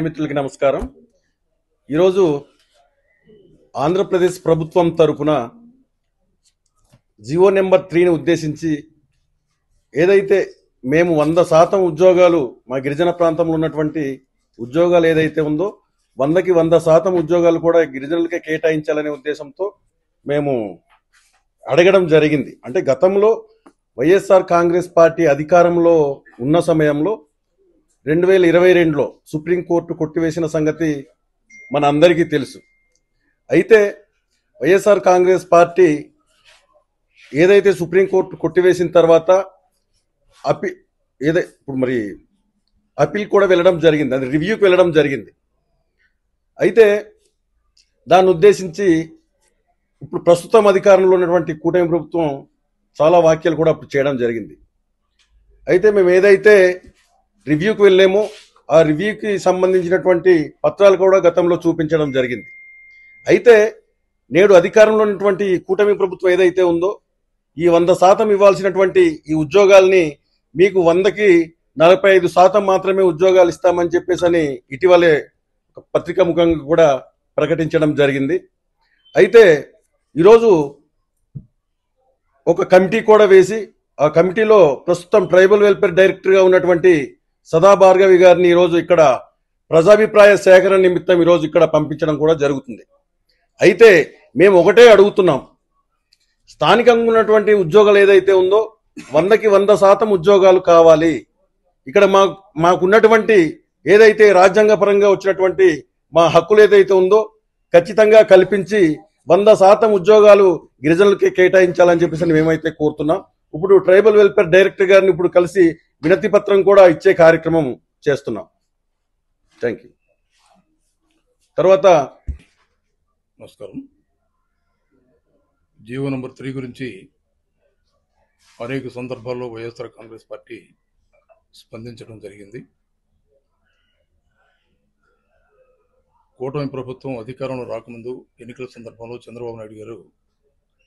మిత్రులకి నమస్కారం. ఈరోజు ఆంధ్రప్రదేశ్ ప్రభుత్వం తరపున జియో నెంబర్ 3ని ఉద్దేశించి ఏదైతే మేము 100% ఉద్యోగాలు మా గిరిజన ప్రాంతంలో ఉన్నటువంటి ఉద్యోగాలు ఏదైతే ఉందో 100కి 100% ఉద్యోగాలు కూడా గిరిజనులకే కేటాయించాలనే ఉద్దేశంతో మేము అడగడం జరిగింది. అంటే గతంలో వైఎస్ఆర్ కాంగ్రెస్ పార్టీ అధికారంలో ఉన్న సమయంలో 2022లో సుప్రీంకోర్టు కొట్టివేసిన సంగతి మన అందరికీ తెలుసు. అయితే వైఎస్ఆర్ కాంగ్రెస్ పార్టీ ఏదైతే సుప్రీంకోర్టు కొట్టివేసిన తర్వాత అపీల్ కూడా వెళ్ళడం జరిగింది, అది రివ్యూకి వెళ్ళడం జరిగింది. అయితే దాన్ని ఉద్దేశించి ఇప్పుడు ప్రస్తుతం అధికారంలో ఉన్నటువంటి కూటమి ప్రభుత్వం చాలా వ్యాఖ్యలు కూడా అప్పుడు చేయడం జరిగింది. అయితే మేము ఏదైతే రివ్యూకి వెళ్ళామో ఆ రివ్యూకి సంబంధించినటువంటి పత్రాలు కూడా గతంలో చూపించడం జరిగింది. అయితే నేడు అధికారంలో ఉన్నటువంటి కూటమి ప్రభుత్వం ఏదైతే ఉందో ఈ 100% ఇవ్వాల్సినటువంటి ఈ ఉద్యోగాల్ని మీకు 100కి 45% మాత్రమే ఉద్యోగాలు ఇస్తామని చెప్పేసి ఇటీవలే పత్రికా ముఖంగా కూడా ప్రకటించడం జరిగింది. అయితే ఈరోజు ఒక కమిటీ కూడా వేసి ఆ కమిటీలో ప్రస్తుతం ట్రైబల్ వెల్ఫేర్ డైరెక్టర్గా ఉన్నటువంటి సదా భార్గవి గారిని ఈరోజు ఇక్కడ ప్రజాభిప్రాయ సేకరణ నిమిత్తం ఈరోజు ఇక్కడ పంపించడం కూడా జరుగుతుంది. అయితే మేము ఒకటే అడుగుతున్నాం, స్థానికంగా ఉన్నటువంటి ఉద్యోగాలు ఏదైతే ఉందో 100కి 100% ఉద్యోగాలు కావాలి. ఇక్కడ మాకున్నటువంటి ఏదైతే రాజ్యాంగపరంగా వచ్చినటువంటి మా హక్కులు ఏదైతే ఉందో ఖచ్చితంగా కల్పించి 100% ఉద్యోగాలు గిరిజనులకి కేటాయించాలని చెప్పేసి మేమైతే కోరుతున్నాం. ఇప్పుడు ట్రైబల్ వెల్ఫేర్ డైరెక్టర్ గారిని ఇప్పుడు కలిసి వినతి పత్రం కూడా ఇచ్చే కార్యక్రమం చేస్తున్నాం. Thank you. తర్వాత నమస్కారం. జియో నెంబర్ 3 గురించి అనేక సందర్భాల్లో వైఎస్ఆర్ కాంగ్రెస్ పార్టీ స్పందించడం జరిగింది. కూటమి ప్రభుత్వం అధికారంలో రాకముందు ఎన్నికల సందర్భంలో చంద్రబాబు నాయుడు గారు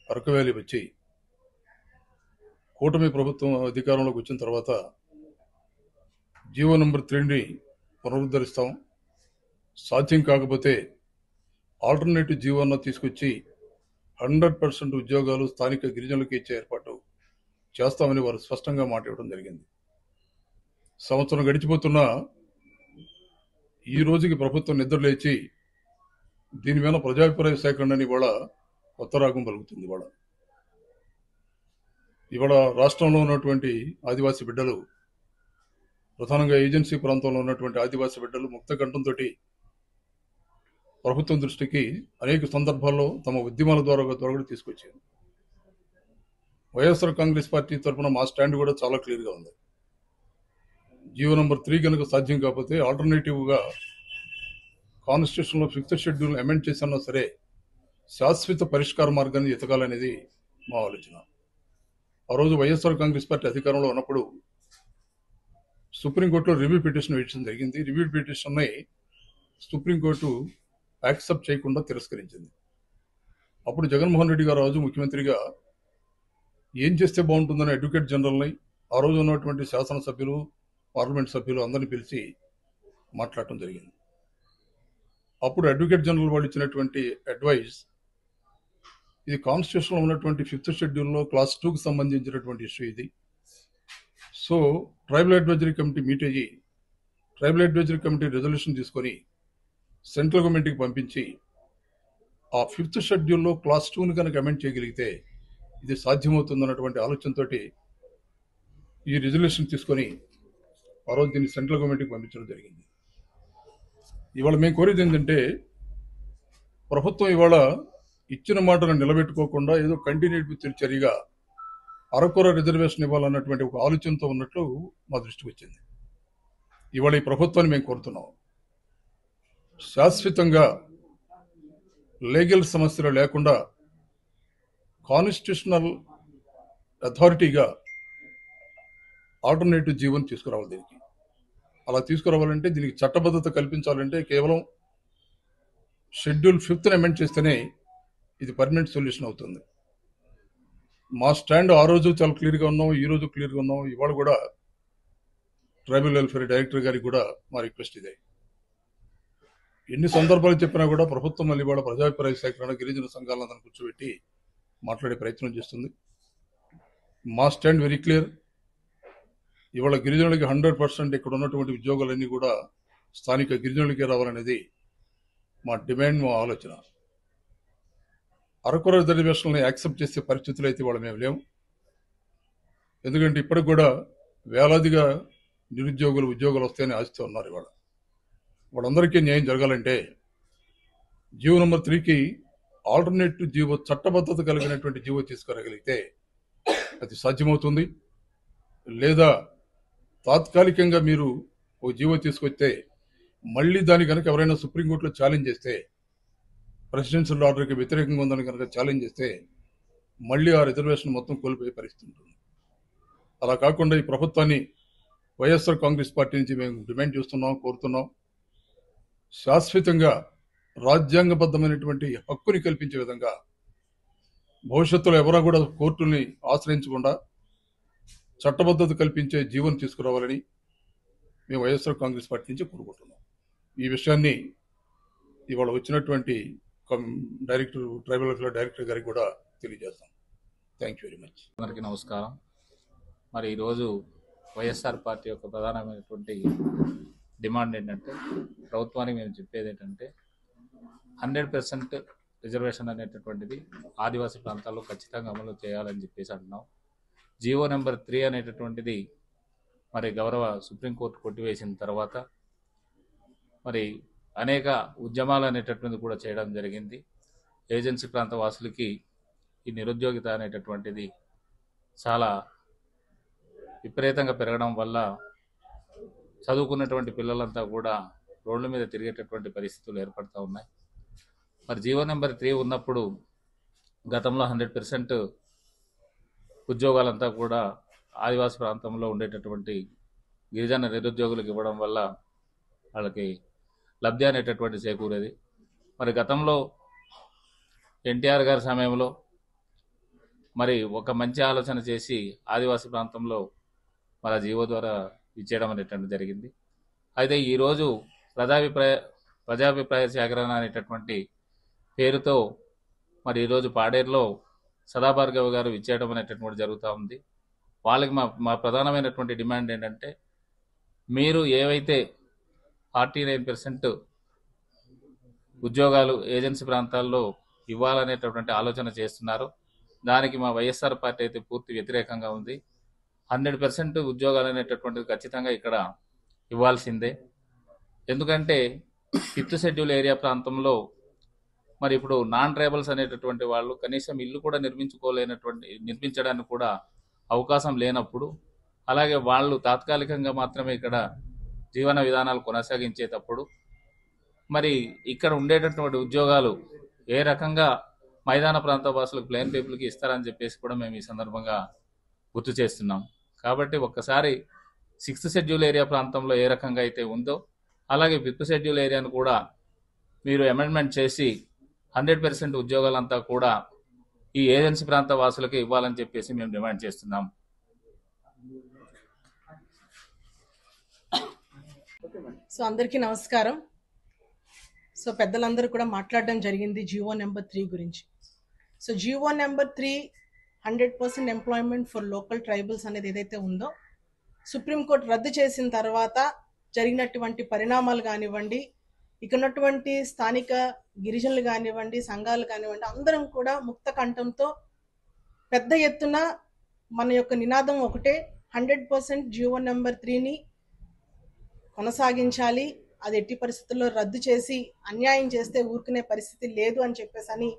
అరకు వ్యాలీ వచ్చి కూటమి ప్రభుత్వం అధికారంలోకి వచ్చిన తర్వాత జియో నెంబర్ 3ని పునరుద్ధరిస్తాం, సాధ్యం కాకపోతే ఆల్టర్నేటివ్ జియోను తీసుకొచ్చి 100% ఉద్యోగాలు స్థానిక గిరిజనులకు ఇచ్చే ఏర్పాటు చేస్తామని వారు స్పష్టంగా మాట ఇవ్వడం జరిగింది. సంవత్సరం గడిచిపోతున్నా ఈ రోజుకి ప్రభుత్వం నిద్రలేచి దీని మీద ప్రజాభిప్రాయ సేకరణని ఇవాళ కొత్త రాగం పలుకుతుంది. ఇవాళ రాష్ట్రంలో ఉన్నటువంటి ఆదివాసీ బిడ్డలు, ప్రధానంగా ఏజెన్సీ ప్రాంతంలో ఉన్నటువంటి ఆదివాసీ బిడ్డలు ముక్త కంఠంతో ప్రభుత్వం దృష్టికి అనేక సందర్భాల్లో తమ ఉద్యమాల ద్వారా కూడా తీసుకొచ్చారు. వైఎస్ఆర్ కాంగ్రెస్ పార్టీ తరఫున మా స్టాండ్ కూడా చాలా క్లియర్గా ఉంది. జియో నెంబర్ 3 కనుక సాధ్యం కాకపోతే ఆల్టర్నేటివ్గా కాన్స్టిట్యూషన్లో 5th షెడ్యూల్ అమెండ్ చేసినా సరే శాశ్వత పరిష్కార మార్గాన్ని ఎతకాలనేది మా ఆలోచన. ఆ రోజు వైఎస్ఆర్ కాంగ్రెస్ పార్టీ అధికారంలో ఉన్నప్పుడు సుప్రీంకోర్టులో రివ్యూ పిటిషన్ వేయడం జరిగింది. రివ్యూ పిటిషన్ని సుప్రీంకోర్టు యాక్సెప్ట్ చేయకుండా తిరస్కరించింది. అప్పుడు జగన్మోహన్ రెడ్డి గారు రోజు ముఖ్యమంత్రిగా ఏం చేస్తే బాగుంటుందని అడ్వకేట్ జనరల్ని, ఆ రోజు ఉన్నటువంటి శాసనసభ్యులు, పార్లమెంట్ సభ్యులు అందరినీ పిలిచి మాట్లాడటం జరిగింది. అప్పుడు అడ్వకేట్ జనరల్ వాళ్ళు ఇచ్చినటువంటి అడ్వైస్, ఇది కాన్స్టిట్యూషన్లో ఉన్నటువంటి 5th షెడ్యూల్లో క్లాస్ 2కి సంబంధించినటువంటి ఇష్యూ ఇది. So tribal advisory committee meet అయ్యి ట్రైబల్ అడ్వైజరీ కమిటీ రెజల్యూషన్ తీసుకొని సెంట్రల్ గవర్నమెంట్కి పంపించి ఆ 5th షెడ్యూల్లో క్లాస్ 2ని కనుక అమెండ్ చేయగలిగితే ఇది సాధ్యమవుతుందన్నటువంటి ఆలోచనతో ఈ రెజల్యూషన్ తీసుకొని ఆ రోజు దీన్ని సెంట్రల్ గవర్నమెంట్కి పంపించడం జరిగింది. ఇవాళ మేము కోరేది ఏంటంటే, ప్రభుత్వం ఇవాళ ఇచ్చిన మాటను నిలబెట్టుకోకుండా ఏదో కంటిన్యూటీ చర్యగా అరకొర రిజర్వేషన్ ఇవ్వాలన్నటువంటి ఒక ఆలోచనతో ఉన్నట్లు మా దృష్టికి వచ్చింది. ఇవాళ ఈ ప్రభుత్వాన్ని మేము కోరుతున్నాం, శాశ్వతంగా లీగల్ సమస్యలు లేకుండా కాన్స్టిట్యూషనల్ అథారిటీగా ఆల్టర్నేటివ్ జీవన్ తీసుకురావాలి. దీనికి అలా తీసుకురావాలంటే, దీనికి చట్టబద్ధత కల్పించాలంటే కేవలం షెడ్యూల్ 5th అమెండ్ చేస్తేనే ఇది పర్మనెంట్ సొల్యూషన్ అవుతుంది. మా స్టాండ్ ఆ రోజు చాలా క్లియర్గా ఉన్నాం, ఈ రోజు క్లియర్గా ఉన్నాం. ఇవాళ కూడా ట్రైబల్ వెల్ఫేర్ డైరెక్టర్ గారికి కూడా మా రిక్వెస్ట్ ఇదే, ఎన్ని సందర్భాలు చెప్పినా కూడా ప్రభుత్వం మళ్ళీ ఇవాళ ప్రజాభిప్రాయ సేకరణ గిరిజన సంఘాలను కూర్చోబెట్టి మాట్లాడే ప్రయత్నం చేస్తుంది. మా స్టాండ్ వెరీ క్లియర్. ఇవాళ గిరిజనులకి 100% ఇక్కడ ఉన్నటువంటి ఉద్యోగాలన్నీ కూడా స్థానిక గిరిజనులకే రావాలనేది మా డిమాండ్, మా ఆలోచన. అరకొర రిజర్వేషన్లను యాక్సెప్ట్ చేసే పరిస్థితులు అయితే ఇవాళ మేము లేము. ఎందుకంటే ఇప్పటికి కూడా వేలాదిగా నిరుద్యోగులు ఉద్యోగాలు వస్తాయని ఆశిస్తూ ఉన్నారు. ఇవాళ వాళ్ళందరికీ న్యాయం జరగాలంటే జీవో నెంబర్ 3కి ఆల్టర్నేటివ్ జీవో, చట్టబద్ధత కలిగినటువంటి జీవో తీసుకురాగలిగితే అది సాధ్యమవుతుంది. లేదా తాత్కాలికంగా మీరు ఒక జీవో తీసుకొస్తే మళ్ళీ దాని కనుక ఎవరైనా సుప్రీంకోర్టులో ఛాలెంజ్ చేస్తే, ప్రెసిడెన్షియల్ ఆర్డర్కి వ్యతిరేకంగా ఉందని కనుక ఛాలెంజ్ చేస్తే మళ్ళీ ఆ రిజర్వేషన్ మొత్తం కోల్పోయే పరిస్థితి ఉంటుంది. అలా కాకుండా ఈ ప్రభుత్వాన్ని వైఎస్ఆర్ కాంగ్రెస్ పార్టీ నుంచి మేము డిమాండ్ చేస్తున్నాం, కోరుతున్నాం. శాశ్వతంగా రాజ్యాంగబద్ధమైనటువంటి హక్కుని కల్పించే విధంగా భవిష్యత్తులో ఎవరో కూడా కోర్టుల్ని ఆశ్రయించకుండా చట్టబద్ధత కల్పించే జీవనం తీసుకురావాలని మేము వైఎస్ఆర్ కాంగ్రెస్ పార్టీ నుంచి కోరుకుంటున్నాం. ఈ విషయాన్ని ఇవాళ వచ్చినటువంటి డైరెక్టర్, ట్రైబల్ వెల్ఫేర్ డైరెక్టర్ గారికి కూడా తెలియజేస్తాం. Thank you very much. అందరికీ నమస్కారం. మరి ఈరోజు వైఎస్ఆర్ పార్టీ యొక్క ప్రధానమైనటువంటి డిమాండ్ ఏంటంటే, ప్రభుత్వానికి మేము చెప్పేది ఏంటంటే 100% రిజర్వేషన్ అనేటటువంటిది ఆదివాసీ ప్రాంతాల్లో ఖచ్చితంగా అమలు చేయాలని చెప్పేసి అంటున్నాం. జీవో నెంబర్ 3 అనేటటువంటిది మరి గౌరవ సుప్రీంకోర్టు కొట్టివేసిన తర్వాత మరి అనేక ఉద్యమాలు అనేటటువంటిది కూడా చేయడం జరిగింది. ఏజెన్సీ ప్రాంత వాసులకి ఈ నిరుద్యోగిత అనేటటువంటిది చాలా విపరీతంగా పెరగడం వల్ల చదువుకున్నటువంటి పిల్లలంతా కూడా రోడ్ల మీద తిరిగేటటువంటి పరిస్థితులు ఏర్పడుతూ ఉన్నాయి. మరి జీవో నెంబర్ 3 ఉన్నప్పుడు గతంలో 100% ఉద్యోగాలంతా కూడా ఆదివాసీ ప్రాంతంలో ఉండేటటువంటి గిరిజన నిరుద్యోగులకు ఇవ్వడం వల్ల వాళ్ళకి లబ్ధి అనేటటువంటి చేకూరేది. మరి గతంలో ఎన్టీఆర్ గారి సమయంలో మరి ఒక మంచి ఆలోచన చేసి ఆదివాసీ ప్రాంతంలో మన జీవో ద్వారా ఇచ్చేయడం అనేటువంటి జరిగింది. అయితే ఈరోజు ప్రజాభిప్రాయ సేకరణ అనేటటువంటి పేరుతో మరి ఈరోజు పాడేరులో సదాభార్గవ్ గారు ఇచ్చేయడం అనేటటువంటి జరుగుతూ ఉంది. వాళ్ళకి మా ప్రధానమైనటువంటి డిమాండ్ ఏంటంటే, మీరు ఏవైతే 49% ఉద్యోగాలు ఏజెన్సీ ప్రాంతాల్లో ఇవ్వాలనేటటువంటి ఆలోచన చేస్తున్నారో దానికి మా వైఎస్ఆర్ పార్టీ అయితే పూర్తి వ్యతిరేకంగా ఉంది. 100% ఉద్యోగాలు అనేటటువంటిది ఖచ్చితంగా ఇక్కడ ఇవ్వాల్సిందే. ఎందుకంటే 5th షెడ్యూల్ ఏరియా ప్రాంతంలో మరి ఇప్పుడు నాన్ ట్రైబల్స్ అనేటటువంటి వాళ్ళు కనీసం ఇల్లు కూడా నిర్మించడానికి కూడా అవకాశం లేనప్పుడు, అలాగే వాళ్ళు తాత్కాలికంగా మాత్రమే ఇక్కడ జీవన విధానాలు కొనసాగించేటప్పుడు మరి ఇక్కడ ఉండేటటువంటి ఉద్యోగాలు ఏ రకంగా మైదాన ప్రాంత వాసులకు, ప్లెయిన్ పీపుల్కి ఇస్తారని చెప్పేసి కూడా మేము ఈ సందర్భంగా గుర్తు చేస్తున్నాం. కాబట్టి ఒక్కసారి 6th షెడ్యూల్ ఏరియా ప్రాంతంలో ఏ రకంగా అయితే ఉందో అలాగే 5th షెడ్యూల్ ఏరియాను కూడా మీరు అమెండ్మెంట్ చేసి 100% ఉద్యోగాలంతా కూడా ఈ ఏజెన్సీ ప్రాంత వాసులకి ఇవ్వాలని చెప్పేసి మేము డిమాండ్ చేస్తున్నాం. సో అందరికీ నమస్కారం. సో పెద్దలందరూ కూడా మాట్లాడడం జరిగింది జీవో నెంబర్ 3 గురించి. So GO number 3 100% employment for local tribals అనేది ఏదైతే ఉందో సుప్రీంకోర్టు రద్దు చేసిన తర్వాత జరిగినటువంటి పరిణామాలు కానివ్వండి, ఇక్కడ ఉన్నటువంటి స్థానిక గిరిజనులు కానివ్వండి, సంఘాలు కానివ్వండి, అందరం కూడా ముక్త కంఠంతో పెద్ద ఎత్తున మన యొక్క నినాదం ఒకటే, 100% జీవో నెంబర్ 3ని కొనసాగించాలి. అది ఎట్టి పరిస్థితుల్లో రద్దు చేసి అన్యాయం చేస్తే ఊరుకునే పరిస్థితి లేదు అని చెప్పేసి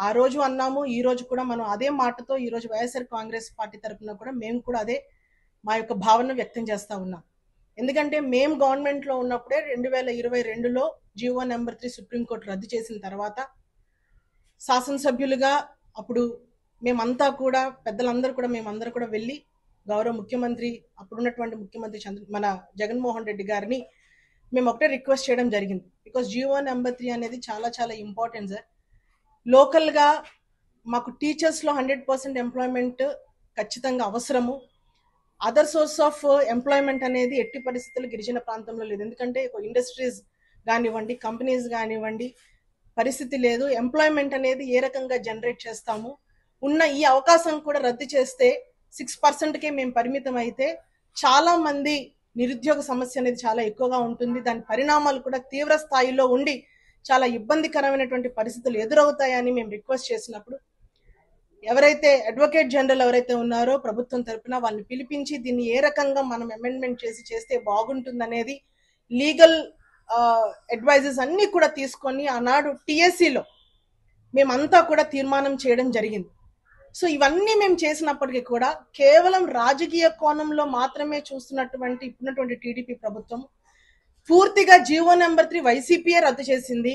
ఆ రోజు అన్నాము. ఈ రోజు కూడా మనం అదే మాటతో ఈ రోజు వైఎస్ఆర్ కాంగ్రెస్ పార్టీ తరఫున కూడా మేము కూడా అదే మా యొక్క భావన వ్యక్తం చేస్తూ ఉన్నాం. ఎందుకంటే మేము గవర్నమెంట్లో ఉన్నప్పుడే 2022లో జీవో నెంబర్ 3 సుప్రీంకోర్టు రద్దు చేసిన తర్వాత శాసనసభ్యులుగా అప్పుడు మేమంతా కూడా పెద్దలందరూ కూడా మేమందరూ కూడా వెళ్ళి గౌరవ ముఖ్యమంత్రి, అప్పుడున్నటువంటి ముఖ్యమంత్రి మన జగన్మోహన్ రెడ్డి గారిని మేము ఒకటే రిక్వెస్ట్ చేయడం జరిగింది. బికాస్ జీవో నెంబర్ 3 అనేది చాలా చాలా ఇంపార్టెంట్ సార్. లోకల్గా మాకు టీచర్స్లో 100% ఎంప్లాయ్మెంట్ ఖచ్చితంగా అవసరము. అదర్ సోర్స్ ఆఫ్ ఎంప్లాయ్మెంట్ అనేది ఎట్టి పరిస్థితుల్లో గిరిజన ప్రాంతంలో లేదు. ఎందుకంటే ఇండస్ట్రీస్ కానివ్వండి, కంపెనీస్ కానివ్వండి, పరిస్థితి లేదు. ఎంప్లాయ్మెంట్ అనేది ఏ రకంగా జనరేట్ చేస్తాము, ఉన్న ఈ అవకాశం కూడా రద్దు చేస్తే 6%కే మేము పరిమితం అయితే చాలా మంది నిరుద్యోగ సమస్య అనేది చాలా ఎక్కువగా ఉంటుంది. దాని పరిణామాలు కూడా తీవ్ర స్థాయిలో ఉండి చాలా ఇబ్బందికరమైనటువంటి పరిస్థితులు ఎదురవుతాయని మేము రిక్వెస్ట్ చేసినప్పుడు ఎవరైతే అడ్వకేట్ జనరల్ ఎవరైతే ఉన్నారో ప్రభుత్వం తరపున వాళ్ళని పిలిపించి దీన్ని ఏ రకంగా మనం అమెండ్మెంట్ చేస్తే బాగుంటుందనేది లీగల్ అడ్వైజెస్ అన్ని కూడా తీసుకొని ఆనాడు టిఎస్సిలో మేమంతా కూడా తీర్మానం చేయడం జరిగింది. సో ఇవన్నీ మేము చేసినప్పటికీ కూడా కేవలం రాజకీయ కోణంలో మాత్రమే చూస్తున్నటువంటి ఇప్పుడున్నటువంటి టీడీపీ ప్రభుత్వం పూర్తిగా జీవో నెంబర్ 3 వైసీపీఏ రద్దు చేసింది,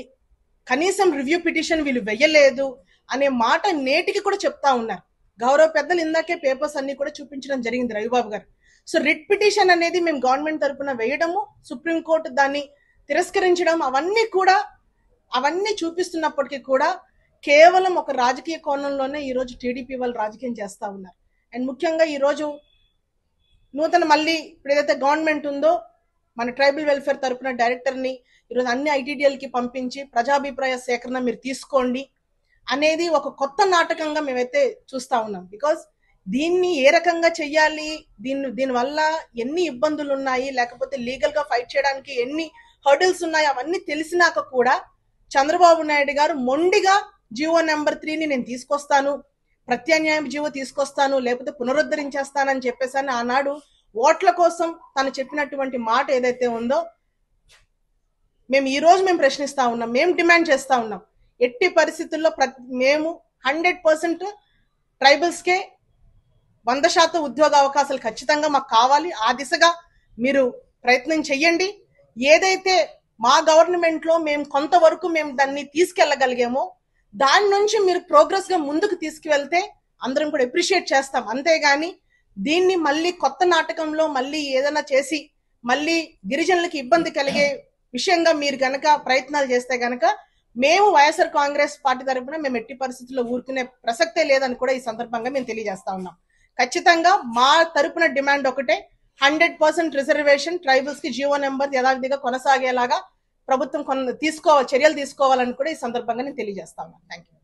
కనీసం రివ్యూ పిటిషన్ వీళ్ళు వెయ్యలేదు అనే మాట నేటికి కూడా చెప్తా ఉన్నారు. గౌరవ పెద్దలు ఇందాకే పేపర్స్ అన్ని కూడా చూపించడం జరిగింది రవిబాబు గారు. సో రిట్ పిటిషన్ అనేది మేము గవర్నమెంట్ తరపున వేయడము, సుప్రీంకోర్టు దాన్ని తిరస్కరించడం, అవన్నీ చూపిస్తున్నప్పటికీ కూడా కేవలం ఒక రాజకీయ కోణంలోనే ఈరోజు టీడీపీ వాళ్ళు రాజకీయం చేస్తా ఉన్నారు. అండ్ ముఖ్యంగా ఈరోజు నూతన మళ్ళీ ఇప్పుడు ఏదైతే గవర్నమెంట్ ఉందో మన ట్రైబల్ వెల్ఫేర్ తరపున డైరెక్టర్ని ఈరోజు అన్ని ఐటీడీఎల్కి పంపించి ప్రజాభిప్రాయ సేకరణ మీరు తీసుకోండి అనేది ఒక కొత్త నాటకంగా మేమైతే చూస్తా ఉన్నాం. బికాస్ దీన్ని ఏ రకంగా చెయ్యాలి, దీనివల్ల ఎన్ని ఇబ్బందులు ఉన్నాయి, లేకపోతే లీగల్ గా ఫైట్ చేయడానికి ఎన్ని హర్డిల్స్ ఉన్నాయి అవన్నీ తెలిసినాక కూడా చంద్రబాబు నాయుడు గారు మొండిగా జీవో నెంబర్ 3ని నేను తీసుకొస్తాను, ప్రత్యామ్నాయం జీవో తీసుకొస్తాను, లేకపోతే పునరుద్ధరించేస్తానని చెప్పేసి ఆనాడు ఓట్ల కోసం తను చెప్పినటువంటి మాట ఏదైతే ఉందో మేము ప్రశ్నిస్తా ఉన్నాం, మేము డిమాండ్ చేస్తా ఉన్నాం. ఎట్టి పరిస్థితుల్లో మేము 100% ట్రైబల్స్కే 100% ఉద్యోగ అవకాశాలు ఖచ్చితంగా మాకు కావాలి. ఆ దిశగా మీరు ప్రయత్నం చెయ్యండి. ఏదైతే మా గవర్నమెంట్ లో మేము కొంతవరకు మేము దాన్ని తీసుకెళ్లగలిగామో దాని నుంచి మీరు ప్రోగ్రెస్ గా ముందుకు తీసుకువెళ్తే అందరం కూడా అప్రిషియేట్ చేస్తాం. అంతేగాని దీన్ని మళ్ళీ కొత్త నాటకంలో మళ్ళీ ఏదైనా చేసి మళ్ళీ గిరిజనులకి ఇబ్బంది కలిగే విషయంగా మీరు గనక ప్రయత్నాలు చేస్తే గనక మేము వైఎస్ఆర్ కాంగ్రెస్ పార్టీ తరఫున మేము ఎట్టి పరిస్థితుల్లో ఊరుకునే ప్రసక్తే లేదని కూడా ఈ సందర్భంగా మేము తెలియజేస్తా ఉన్నాం. ఖచ్చితంగా మా తరపున డిమాండ్ ఒకటే, 100% రిజర్వేషన్ ట్రైబల్స్ కి జీవో నెంబర్ యథావిధిగా కొనసాగేలాగా ప్రభుత్వం చర్యలు తీసుకోవాలని కూడా ఈ సందర్భంగా నేను తెలియజేస్తా ఉన్నాను. Thank you.